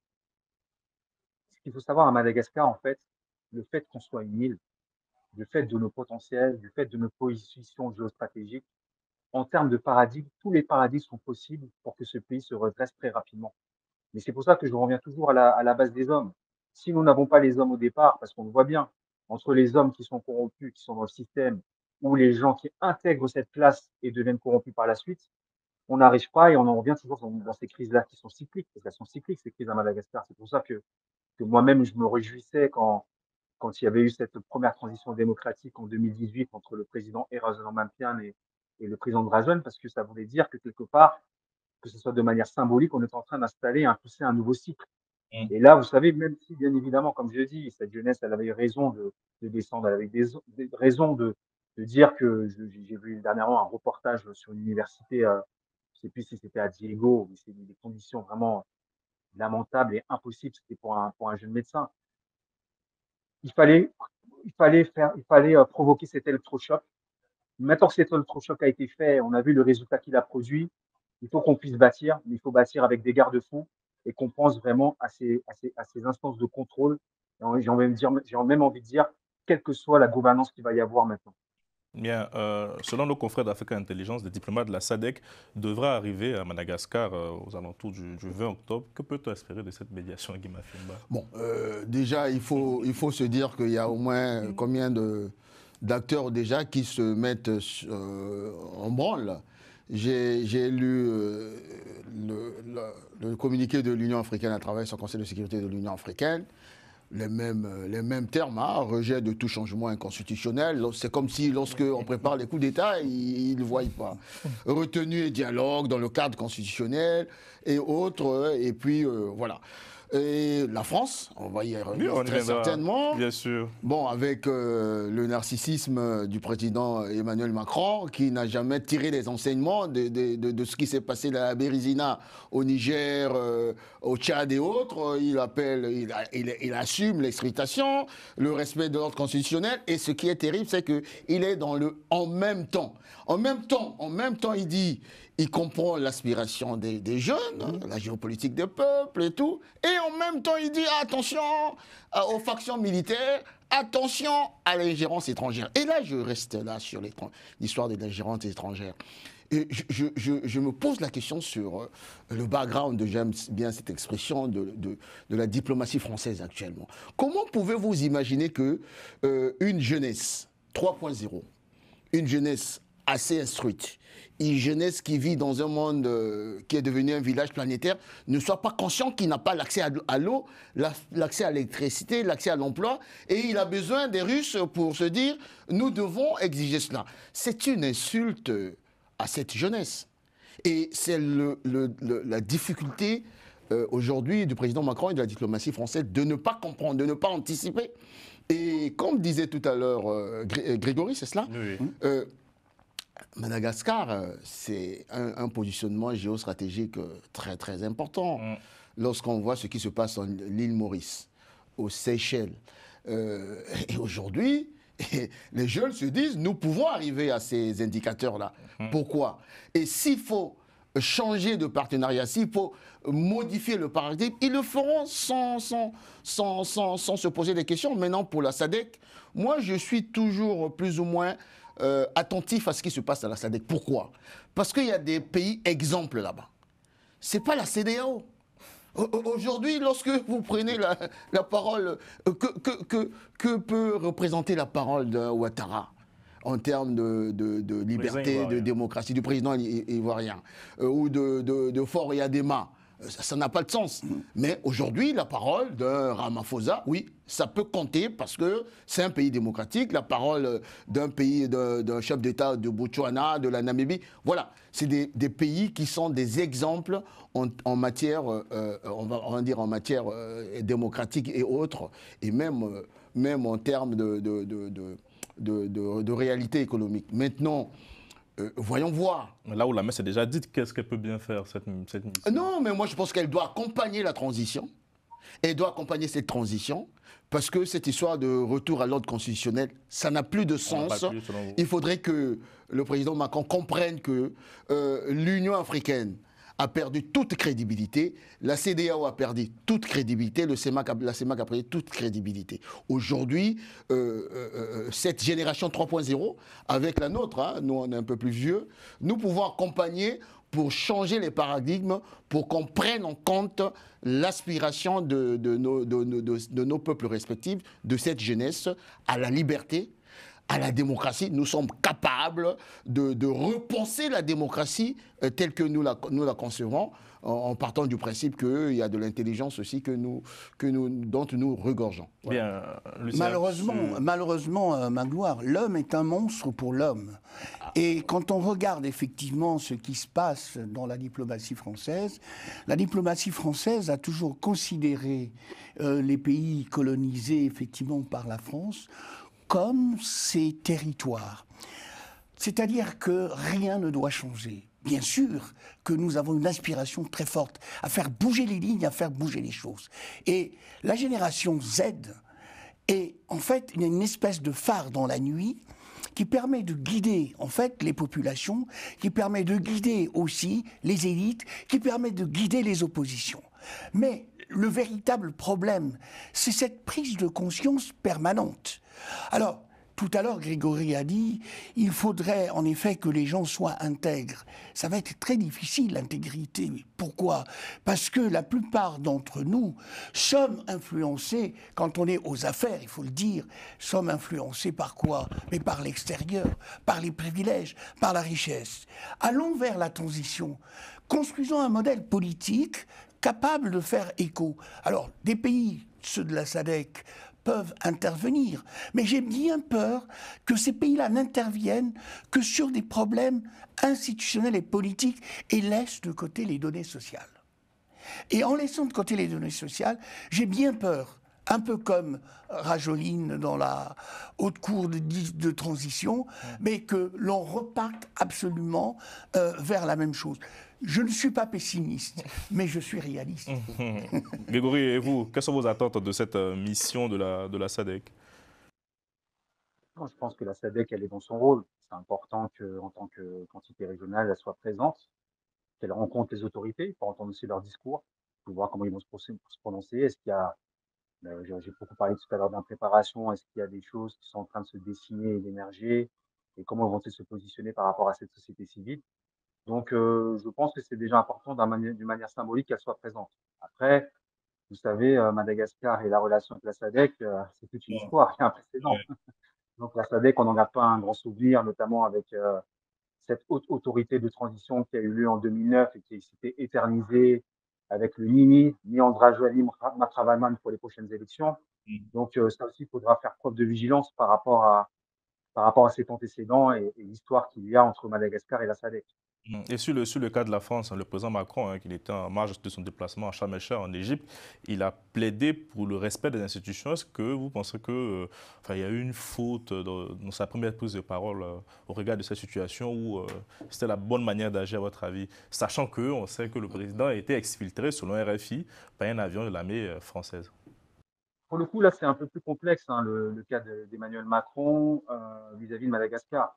ce qu'il faut savoir à Madagascar, en fait, le fait qu'on soit une île, du fait de nos potentiels, du fait de nos positions géostratégiques, en termes de paradigme, tous les paradigmes sont possibles pour que ce pays se redresse très rapidement. Mais c'est pour ça que je reviens toujours à la base des hommes. Si nous n'avons pas les hommes au départ, parce qu'on le voit bien, entre les hommes qui sont corrompus, qui sont dans le système, ou les gens qui intègrent cette classe et deviennent corrompus par la suite, on n'arrive pas et on en revient toujours dans ces crises-là qui sont cycliques, parce qu'elles sont cycliques, ces crises à Madagascar. C'est pour ça que moi-même, je me réjouissais quand il y avait eu cette première transition démocratique en 2018 entre le président Erazono Mampian et le président Drazen, parce que ça voulait dire que quelque part, que ce soit de manière symbolique, on est en train d'installer, impulser un nouveau cycle. Et là, vous savez, même si, bien évidemment, comme je dis, cette jeunesse, elle avait eu raison de descendre, elle avait des raisons de dire que j'ai vu dernièrement un reportage sur une université, je ne sais plus si c'était à Diego, mais c'est des conditions vraiment lamentables et impossibles, c'était pour un jeune médecin. Il fallait provoquer cet électrochoc. Maintenant que cet électrochoc a été fait, on a vu le résultat qu'il a produit. Il faut qu'on puisse bâtir, mais il faut bâtir avec des garde-fous et qu'on pense vraiment à ces instances de contrôle. J'ai même envie de dire, quelle que soit la gouvernance qu'il va y avoir maintenant. Bien, selon nos confrères d'Africa Intelligence, des diplomates de la SADC devraient arriver à Madagascar aux alentours du 20 octobre. Que peut-on espérer de cette médiation, Guy Mafimba? Bon, déjà, il faut se dire qu'il y a au moins combien d'acteurs déjà qui se mettent en branle. J'ai lu le communiqué de l'Union africaine à travers son Conseil de sécurité de l'Union africaine. Les mêmes termes, hein, rejet de tout changement inconstitutionnel. C'est comme si lorsqu'on prépare les coups d'État, ils ne le voient pas. Retenue et dialogue dans le cadre constitutionnel et autres. Et puis, voilà. Et la France, on va y revenir très certainement. Bien sûr. Bon, avec le narcissisme du président Emmanuel Macron, qui n'a jamais tiré les enseignements de ce qui s'est passé à la Bérésina, au Niger, au Tchad et autres. Il assume l'extradition, le respect de l'ordre constitutionnel. Et ce qui est terrible, c'est qu'il est dans le en même temps. En même temps, il dit, il comprend l'aspiration des jeunes, la géopolitique des peuples et tout. Et en même temps, il dit attention aux factions militaires, attention à l'ingérence étrangère. Et là, je reste là sur l'histoire de l'ingérence étrangère. Et je me pose la question sur le background, j'aime bien cette expression, de la diplomatie française actuellement. Comment pouvez-vous imaginer que une jeunesse 3.0, une jeunesse assez instruite, une jeunesse qui vit dans un monde qui est devenu un village planétaire, ne soit pas conscient qu'il n'a pas l'accès à l'eau, l'accès à l'électricité, l'accès à l'emploi, et il a besoin des Russes pour se dire « nous devons exiger cela ». C'est une insulte à cette jeunesse. Et c'est la difficulté aujourd'hui du président Macron et de la diplomatie française de ne pas comprendre, de ne pas anticiper. Et comme disait tout à l'heure Grégory, c'est cela, Oui. Madagascar, c'est un positionnement géostratégique très très important. Lorsqu'on voit ce qui se passe en l'île Maurice, aux Seychelles. Et aujourd'hui, les jeunes se disent, nous pouvons arriver à ces indicateurs-là. Pourquoi? Et s'il faut changer de partenariat, s'il faut modifier le paradigme, ils le feront sans se poser des questions. Maintenant, pour la SADC, moi, je suis toujours plus ou moins attentif à ce qui se passe à la SADC. Pourquoi? Parce qu'il y a des pays exemples là-bas. Ce n'est pas la CEDEAO. Aujourd'hui, lorsque vous prenez la parole, que peut représenter la parole d'un Ouattara en termes de liberté, de démocratie, du président ivoirien, ou de Faure Yadema? Ça n'a pas de sens. Mais aujourd'hui, la parole d'un Ramaphosa, oui, ça peut compter parce que c'est un pays démocratique. La parole d'un pays, d'un chef d'État de Botswana, de la Namibie, voilà. C'est des pays qui sont des exemples en matière, on va dire en matière démocratique et autres, et même en termes de réalité économique. Maintenant, voyons voir. Là où la messe est déjà dite, qu'est-ce qu'elle peut bien faire, cette mission? Non, mais moi je pense qu'elle doit accompagner la transition. Elle doit accompagner cette transition parce que cette histoire de retour à l'ordre constitutionnel, ça n'a plus de sens. Il faudrait que le président Macron comprenne que l'Union africaine a perdu toute crédibilité, la CEDEAO a perdu toute crédibilité, la CEMAC a perdu toute crédibilité. Aujourd'hui, cette génération 3.0, avec la nôtre, hein, nous on est un peu plus vieux, nous pouvons accompagner pour changer les paradigmes, pour qu'on prenne en compte l'aspiration de nos peuples respectifs, de cette jeunesse, à la liberté, à la démocratie. Nous sommes capables de repenser la démocratie telle que nous la concevons, en partant du principe qu'il y a de l'intelligence aussi dont nous regorgeons. Bien, Lucien, malheureusement, Magloire, l'homme est un monstre pour l'homme. Et quand on regarde effectivement ce qui se passe dans la diplomatie française a toujours considéré les pays colonisés effectivement par la France comme ses territoires. C'est-à-dire que rien ne doit changer. Bien sûr que nous avons une inspiration très forte à faire bouger les lignes, à faire bouger les choses. Et la génération Z est en fait une espèce de phare dans la nuit qui permet de guider en fait les populations, qui permet de guider aussi les élites, qui permet de guider les oppositions. Mais le véritable problème, c'est cette prise de conscience permanente. Alors, tout à l'heure, Grégory a dit, il faudrait en effet que les gens soient intègres. Ça va être très difficile, l'intégrité. Pourquoi? Parce que la plupart d'entre nous sommes influencés, quand on est aux affaires, il faut le dire, sommes influencés par quoi? Mais par l'extérieur, par les privilèges, par la richesse. Allons vers la transition. Construisons un modèle politique capable de faire écho. Alors, des pays, ceux de la SADC, peuvent intervenir. Mais j'ai bien peur que ces pays-là n'interviennent que sur des problèmes institutionnels et politiques et laissent de côté les données sociales. Et en laissant de côté les données sociales, j'ai bien peur, un peu comme Rajoline dans la haute cour de transition, mais que l'on reparte absolument vers la même chose. Je ne suis pas pessimiste, mais je suis réaliste. Grégory, et vous, quelles sont vos attentes de cette mission de la SADC? Je pense que la SADC, elle est dans son rôle. C'est important qu'en tant qu'entité régionale, elle soit présente, qu'elle rencontre les autorités pour entendre aussi leur discours, pour voir comment ils vont se prononcer. Est-ce qu'il y a, j'ai beaucoup parlé tout à l'heure d'impréparation, est-ce qu'il y a des choses qui sont en train de se dessiner et d'émerger, et comment vont-ils se positionner par rapport à cette société civile? Donc, je pense que c'est déjà important d'une manière symbolique qu'elle soit présente. Après, vous savez, Madagascar et la relation avec la SADC, c'est toute une histoire, il y a un précédent. Donc la SADC, on n'en garde pas un grand souvenir, notamment avec cette haute autorité de transition qui a eu lieu en 2009 et qui s'était éternisée avec le NIMI, Niandra Joali Matravaman pour les prochaines élections. Donc ça aussi, il faudra faire preuve de vigilance par rapport à cet antécédent et l'histoire qu'il y a entre Madagascar et la SADC. Et sur le cas de la France, hein, le président Macron, hein, qui était en marge de son déplacement à Sharm el-Sheikh en Égypte, il a plaidé pour le respect des institutions. Est-ce que vous pensez que, il y a eu une faute dans sa première prise de parole au regard de cette situation où c'était la bonne manière d'agir à votre avis, sachant qu'on sait que le président a été exfiltré, selon RFI, par un avion de l'armée française? Pour le coup, là, c'est un peu plus complexe, hein, le cas d'Emmanuel Macron vis-à-vis de Madagascar.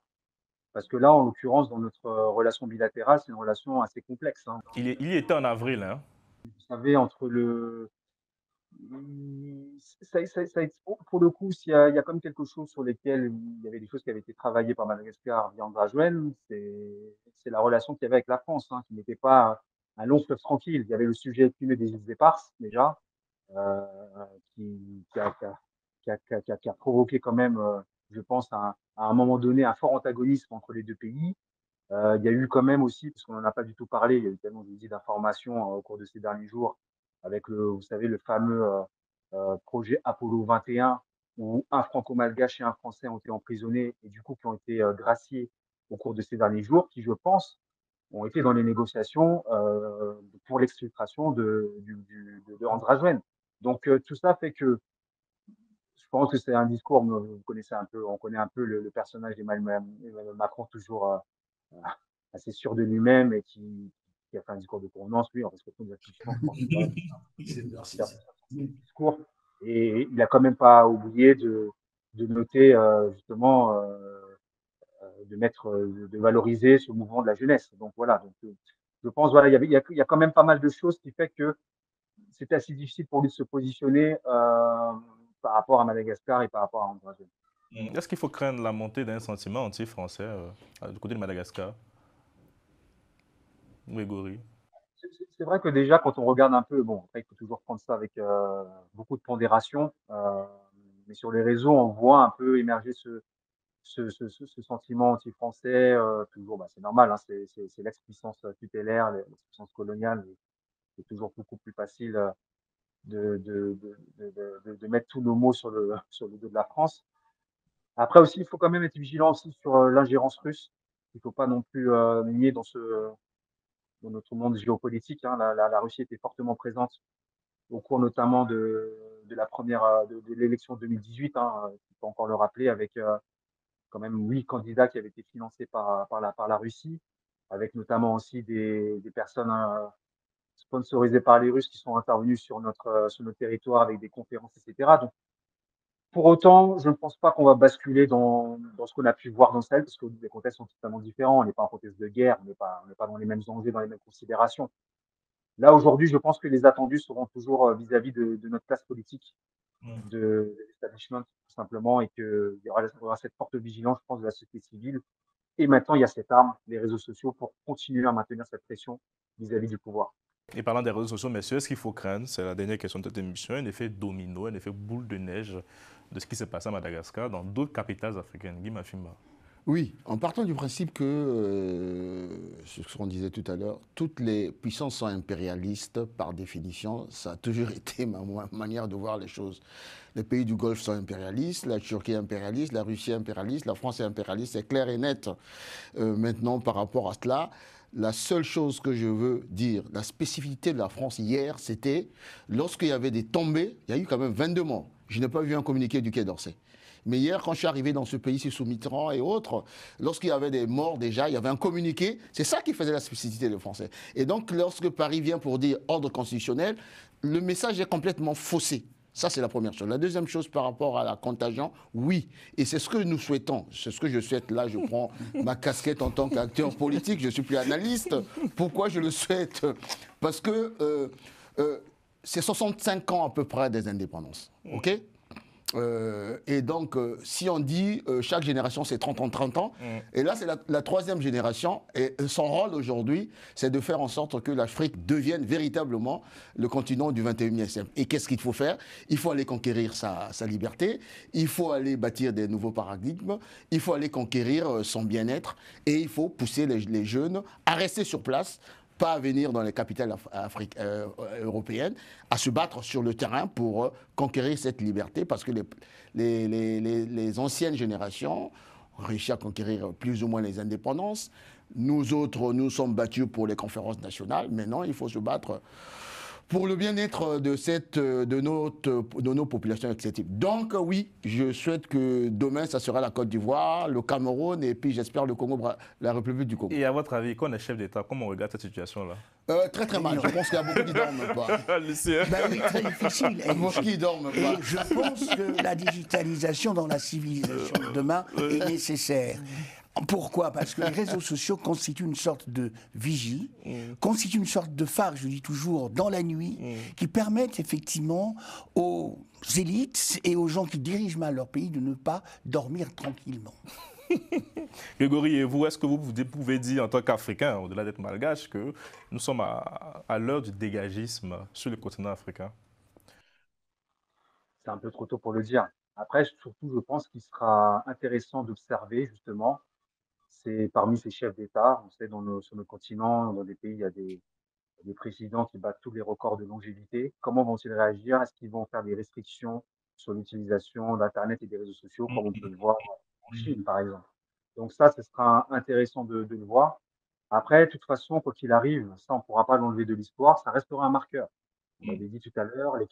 Parce que là, en l'occurrence, dans notre relation bilatérale, c'est une relation assez complexe, hein. Il y était en avril, hein. Vous savez, entre pour le coup, il y a comme quelque chose sur lesquels il y avait des choses qui avaient été travaillées par Madagascar via Andrajoen, c'est la relation qu'il y avait avec la France, hein, qui n'était pas un long fleuve tranquille. Il y avait le sujet épineux des îles Éparses, déjà, euh, qui a provoqué quand même, je pense, à un moment donné, un fort antagonisme entre les deux pays. Il y a eu quand même aussi, parce qu'on n'en a pas du tout parlé, il y a eu tellement d'informations au cours de ces derniers jours, avec vous savez, le fameux projet Apollo 21, où un franco-malgache et un français ont été emprisonnés et du coup qui ont été graciés au cours de ces derniers jours, qui, je pense, ont été dans les négociations pour l'exfiltration de Andrajoen. Donc tout ça fait que je pense que c'est un discours, vous connaissez un peu, on connaît un peu le personnage d'Emmanuel Macron, toujours assez sûr de lui-même et qui a fait un discours de convenance, lui, en respectant les institutions. Je pense que voilà, c'est un discours. Et il n'a quand même pas oublié de noter, justement, de valoriser ce mouvement de la jeunesse. Donc voilà, donc, je pense, voilà, il y a quand même pas mal de choses qui fait que c'était assez difficile pour lui de se positionner par rapport à Madagascar et par rapport à Andrade. Est-ce qu'il faut craindre la montée d'un sentiment anti-français du côté de Madagascar? Grégory. C'est vrai que déjà, quand on regarde un peu, bon, après, il faut toujours prendre ça avec beaucoup de pondération, mais sur les réseaux, on voit un peu émerger ce sentiment anti-français. Toujours, bah, c'est normal, hein, c'est l'ex-puissance tutélaire, l'ex-puissance coloniale. C'est toujours beaucoup plus facile de mettre tous nos mots sur le dos de la France. Après aussi, il faut quand même être vigilant aussi sur l'ingérence russe. Il ne faut pas non plus nier dans notre monde géopolitique, hein. La Russie était fortement présente au cours notamment de la première de l'élection 2018, hein, il faut encore le rappeler, avec quand même 8 candidats qui avaient été financés par la Russie, avec notamment aussi des personnes sponsorisées par les Russes qui sont intervenues sur notre territoire avec des conférences, etc. Donc, pour autant, je ne pense pas qu'on va basculer dans ce qu'on a pu voir dans Sahel, parce que les contextes sont totalement différents. On n'est pas en contexte de guerre, on n'est pas dans les mêmes enjeux, dans les mêmes considérations. Là, aujourd'hui, je pense que les attendus seront toujours vis-à-vis de notre classe politique, de l'establishment, tout simplement, et qu'il y aura cette forte vigilance, je pense, de la société civile. Et maintenant, il y a cette arme, les réseaux sociaux, pour continuer à maintenir cette pression vis-à-vis du pouvoir. Et parlant des réseaux sociaux, messieurs, est-ce qu'il faut craindre, c'est la dernière question de cette émission, un effet domino, un effet boule de neige de ce qui s'est passé à Madagascar dans d'autres capitales africaines? Guy Mafimba. Oui, en partant du principe que, ce qu'on disait tout à l'heure, toutes les puissances sont impérialistes par définition, ça a toujours été ma manière de voir les choses. Les pays du Golfe sont impérialistes, la Turquie est impérialiste, la Russie est impérialiste, la France est impérialiste, c'est clair et net. Maintenant, par rapport à cela, la seule chose que je veux dire, la spécificité de la France hier, c'était lorsqu'il y avait des tombées, il y a eu quand même 22 morts. Je n'ai pas vu un communiqué du Quai d'Orsay. Mais hier, quand je suis arrivé dans ce pays, sous Mitterrand et autres, lorsqu'il y avait des morts déjà, il y avait un communiqué. C'est ça qui faisait la spécificité des Français. Et donc, lorsque Paris vient pour dire ordre constitutionnel, le message est complètement faussé. Ça, c'est la première chose. La deuxième chose par rapport à la contagion, oui. Et c'est ce que nous souhaitons. C'est ce que je souhaite. Là, je prends ma casquette en tant qu'acteur politique. Je ne suis plus analyste. Pourquoi je le souhaite? Parce que c'est 65 ans à peu près des indépendances. OK? Et donc, si on dit chaque génération, c'est 30 ans, 30 ans, et là, c'est la troisième génération, et son rôle aujourd'hui, c'est de faire en sorte que l'Afrique devienne véritablement le continent du 21e siècle. Et qu'est-ce qu'il faut faire? Il faut aller conquérir sa liberté, il faut aller bâtir des nouveaux paradigmes, il faut aller conquérir son bien-être, et il faut pousser les jeunes à rester sur place, pas à venir dans les capitales européennes, à se battre sur le terrain pour conquérir cette liberté, parce que les anciennes générations ont réussi à conquérir plus ou moins les indépendances. Nous autres, nous sommes battus pour les conférences nationales. Maintenant, il faut se battre pour le bien-être de nos populations excessives. Donc oui, je souhaite que demain, ça sera la Côte d'Ivoire, le Cameroun et puis j'espère le Congo, la République du Congo. Et à votre avis, quand on est chef d'État, comment on regarde cette situation-là? Très très mal. Je pense qu'il y a beaucoup qui ne dorment pas. Ben oui, très difficile. Beaucoup qui ne dorment pas. Et je pense que la digitalisation dans la civilisation de demain est nécessaire. Pourquoi? Parce que les réseaux sociaux constituent une sorte de vigie, constituent une sorte de phare, je dis toujours, dans la nuit, qui permettent effectivement aux élites et aux gens qui dirigent mal leur pays de ne pas dormir tranquillement. Grégory, et vous, est-ce que vous pouvez dire en tant qu'Africain, au-delà d'être malgache, que nous sommes à l'heure du dégagisme sur le continent africain? C'est un peu trop tôt pour le dire. Après, surtout, je pense qu'il sera intéressant d'observer justement, c'est parmi ces chefs d'État, on sait sur nos continents, dans des pays, il y a des présidents qui battent tous les records de longévité. Comment vont-ils réagir? Est-ce qu'ils vont faire des restrictions sur l'utilisation d'Internet et des réseaux sociaux, comme on peut le voir en Chine, par exemple? Donc ça, ce sera intéressant de le voir. Après, de toute façon, quoi qu'il arrive, ça, on ne pourra pas l'enlever de l'histoire, ça restera un marqueur. On l'avait dit tout à l'heure, les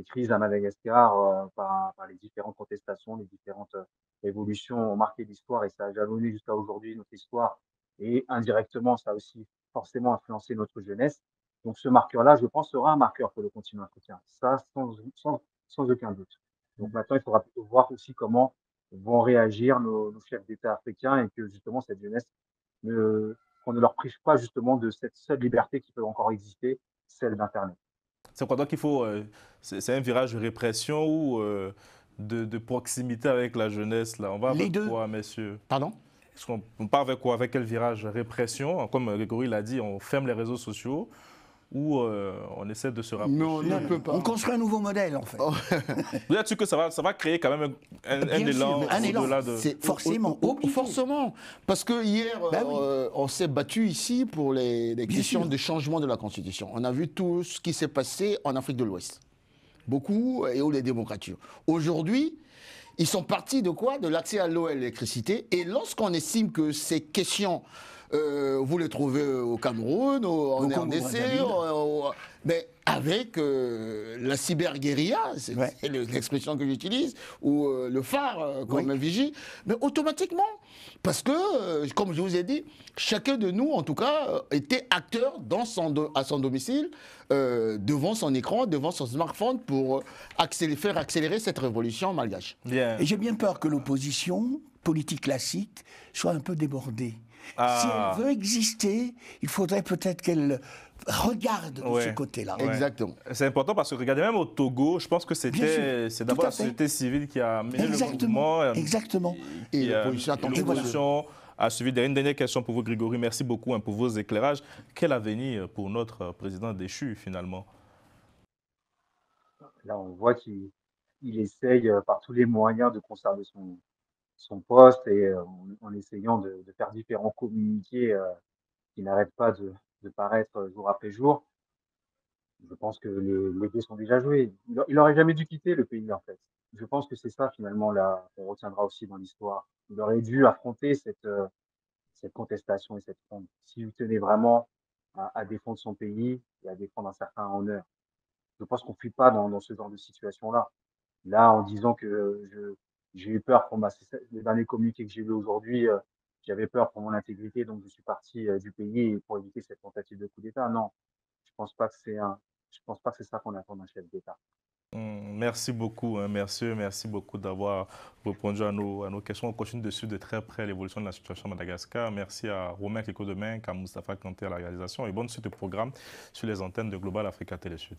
crises à Madagascar, par les différentes contestations, les différentes révolutions ont marqué l'histoire et ça a jalonné jusqu'à aujourd'hui notre histoire. Et indirectement, ça a aussi forcément influencé notre jeunesse. Donc ce marqueur-là, je pense, sera un marqueur pour le continent africain. Ça, sans aucun doute. Donc maintenant, il faudra plutôt voir aussi comment vont réagir nos chefs d'État africains et que justement cette jeunesse, qu'on ne leur prive pas justement de cette seule liberté qui peut encore exister, celle d'Internet. C'est quoi donc il faut, c'est un virage de répression ou de proximité avec la jeunesse là? On va Les avec deux. quoi, messieurs? Pardon? On part avec quoi? Avec quel virage? Répression, comme Grégory l'a dit, on ferme les réseaux sociaux ou on essaie de se rapprocher? Non, on ne peut pas. On construit un nouveau modèle, en fait. Vous êtes sûr que ça va créer quand même un élan un élan. au-delà de... C'est forcément. Forcément. Parce que hier, Ben oui. on s'est battu ici pour les questions sûr. de changement de la Constitution. On a vu tout ce qui s'est passé en Afrique de l'Ouest. Beaucoup, et où les démocratures. Aujourd'hui, ils sont partis de quoi? De l'accès à l'eau et à l'électricité. Et lorsqu'on estime que ces questions, vous les trouvez au Cameroun, en RDC, mais avec la cyberguérilla, c'est l'expression que j'utilise, ou le phare comme vigie, mais automatiquement, parce que, comme je vous ai dit, chacun de nous, en tout cas, était acteur à son domicile, devant son écran, devant son smartphone, pour faire accélérer cette révolution malgache. Bien. Et j'ai bien peur que l'opposition politique classique soit un peu débordée. Si elle veut exister, il faudrait peut-être qu'elle regarde de ce côté-là. Ouais. Exactement. C'est important parce que regardez même au Togo, je pense que c'est d'abord la société civile qui a mené le mouvement. Exactement. Et l'opposition a suivi. Une dernière question pour vous, Grégory. Merci beaucoup pour vos éclairages. Quel avenir pour notre président déchu, finalement? Là, on voit qu'il essaye par tous les moyens de conserver son poste et en essayant de faire différents communiqués qui n'arrêtent pas de paraître jour après jour. Je pense que les dés sont déjà joués. Il aurait jamais dû quitter le pays, en fait. Je pense que c'est ça, finalement, là, qu'on retiendra aussi dans l'histoire. Il aurait dû affronter cette contestation et cette fronde. S'il tenait vraiment à défendre son pays et à défendre un certain honneur. Je pense qu'on ne fuit pas dans ce genre de situation-là. Là, en disant que j'ai eu peur pour le dernier communiqué que j'ai vu aujourd'hui, j'avais peur pour mon intégrité, donc je suis parti du pays pour éviter cette tentative de coup d'État. Non, je pense pas que je pense pas que c'est ça qu'on attend d'un chef d'État. Merci beaucoup, merci beaucoup d'avoir répondu à nos questions. On continue de suivre de très près l'évolution de la situation à Madagascar. Merci à Romain Keko Demain, à Moustapha Kanté à la réalisation et bonne suite de programme sur les antennes de Global Africa Télé Sud.